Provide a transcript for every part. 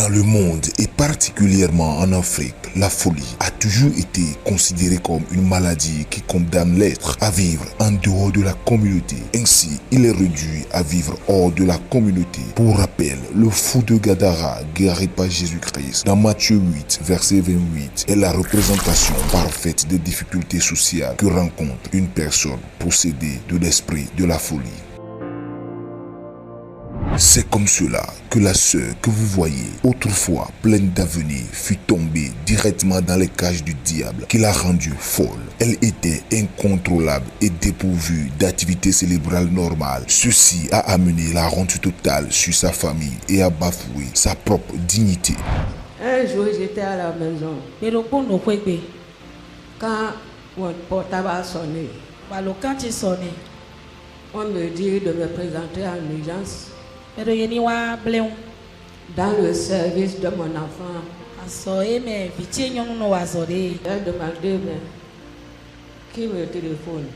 Dans le monde et particulièrement en Afrique, la folie a toujours été considérée comme une maladie qui condamne l'être à vivre en dehors de la communauté. Ainsi, il est réduit à vivre hors de la communauté. Pour rappel, le fou de Gadara, guéri par Jésus-Christ, dans Matthieu 8, verset 28, est la représentation parfaite des difficultés sociales que rencontre une personne possédée de l'esprit de la folie. C'est comme cela que la sœur que vous voyez, autrefois pleine d'avenir, fut tombée directement dans les cages du diable qui l'a rendue folle. Elle était incontrôlable et dépourvue d'activité cérébrale normale. Ceci a amené la honte totale sur sa famille et a bafoué sa propre dignité. Un jour, j'étais à la maison. Quand mon portable a sonné, on me dit de me présenter en urgence dans le service de mon enfant. Elle demandé mais qui me téléphone.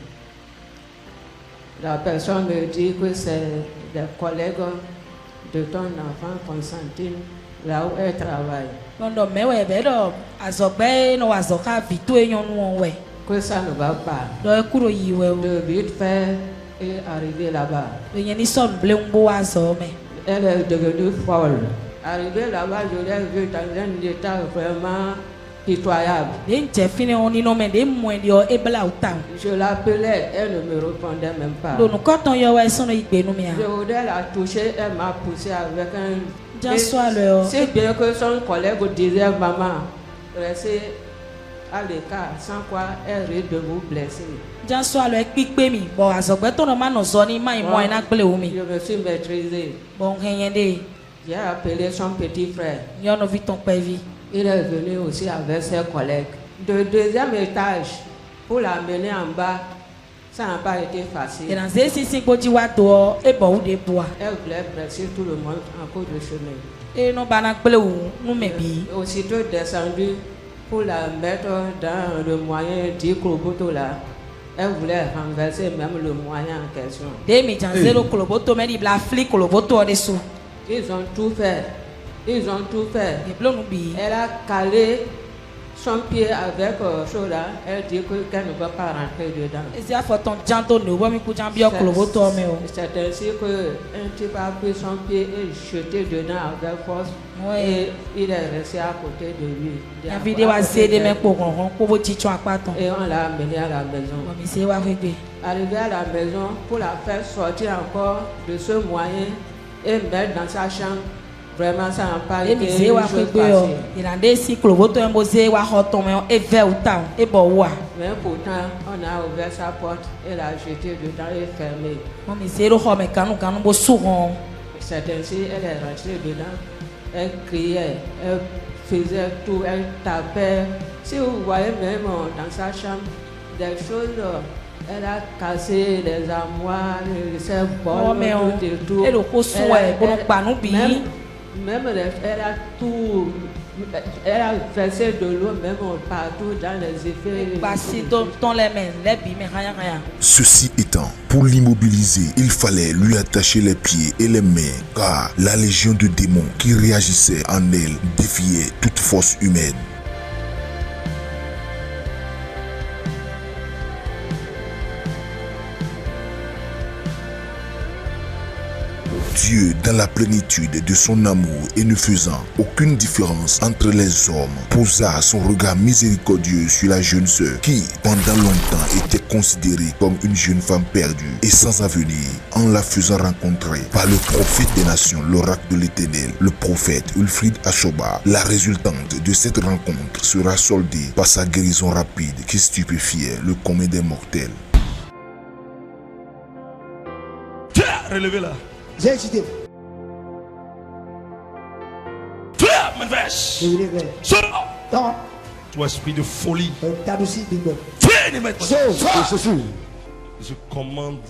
La personne me dit que c'est des collègues de ton enfant Constantine, là où elle travaille. Que ça ne va pas. De vite fait et arriver là-bas. Elle est devenue folle. Arrivée là-bas, je l'ai vue dans un état vraiment pitoyable. Je l'appelais, elle ne me répondait même pas. Je voulais la toucher, elle m'a poussé avec un... C'est bien que son collègue disait, maman, restez à l'écart, sans quoi elle risque de vous blesser. Je me suis maîtrisé. J'ai appelé son petit frère. Il est venu aussi avec ses collègues. De deuxième étage, pour l'amener en bas, ça n'a pas été facile. Elle voulait presser tout le monde en cours de chemin. Aussitôt descendu pour la mettre dans le moyen du Kloboto là. Elle voulait renverser même le moyen en question. Ils ont tout fait. Ils ont tout fait. Elle a calé son pied avec Shola. Elle dit qu'elle ne va pas rentrer dedans. C'est ainsi qu'un type a pris son pied et jeté dedans avec force. Et il est resté à côté de lui. Et on l'a amené à la maison. Arrivé à la maison, pour la faire sortir encore de ce moyen et mettre dans sa chambre, vraiment ça n'a pas été une chose facile. Mais pourtant, on a ouvert sa porte et l'a jeté dedans et fermé. C'est ainsi qu'elle est rentrée dedans. Elle criait, elle faisait tout, elle tapait. Si vous voyez même dans sa chambre, des choses, elle a cassé les armoires, ses bols, tout. Même elle a tout, elle a versé de l'eau même partout dans les effets. Ceci étant, pour l'immobiliser, il fallait lui attacher les pieds et les mains, car la légion de démons qui réagissaient en elle défiait toute force humaine. Dieu, dans la plénitude de son amour et ne faisant aucune différence entre les hommes, posa son regard miséricordieux sur la jeune sœur qui, pendant longtemps, était considérée comme une jeune femme perdue et sans avenir, en la faisant rencontrer par le prophète des nations, l'oracle de l'Éternel, le prophète Ulfrid Ashoba. La résultante de cette rencontre sera soldée par sa guérison rapide qui stupéfiait le commun des mortels. Relevez-la. J'ai excité. Toi, manifeste. Sors. Toi, esprit de folie. Viens maintenant. Je commande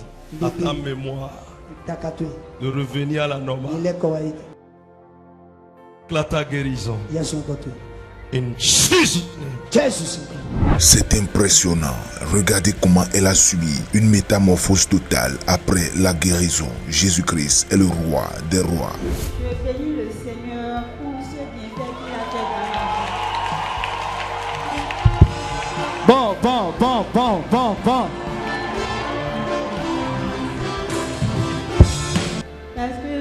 à ta mémoire de revenir à la normale. À ta guérison. In Jesus' name. C'est impressionnant. Regardez comment elle a subi une métamorphose totale après la guérison. Jésus-Christ est le roi des rois. Je bénis le Seigneur pour ce Parce que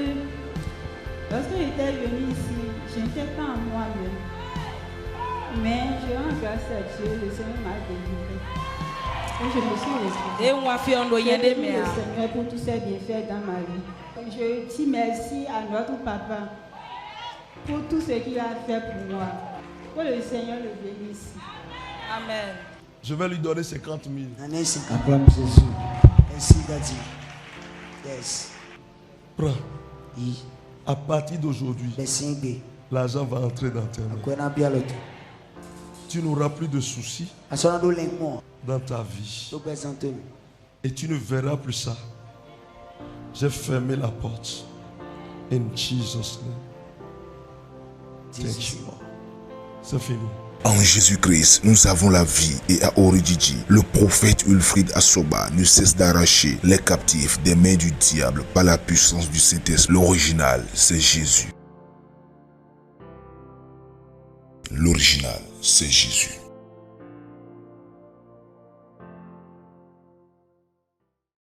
lorsque j'étais venu ici, je n'étais pas en moi-même. Mais je rends grâce à Dieu, le Seigneur m'a délivré. Et je me suis retrouvée. Je prie le Seigneur pour tous ses bienfaits dans ma vie. Je dis merci à notre papa pour tout ce qu'il a fait pour moi. Que le Seigneur le bénisse. Amen. Je vais lui donner 50 000. Merci, Daddy. Yes. Prends. À partir d'aujourd'hui, l'argent va entrer dans tes mains. Tu n'auras plus de soucis dans ta vie. Et tu ne verras plus ça. J'ai fermé la porte. In Jesus' name. Thank you. C'est fini. En Jésus-Christ, nous avons la vie, et à Oridjidji, le prophète Wilfrid Asoba ne cesse d'arracher les captifs des mains du diable par la puissance du Saint-Esprit. L'original, c'est Jésus. L'original, c'est Jésus.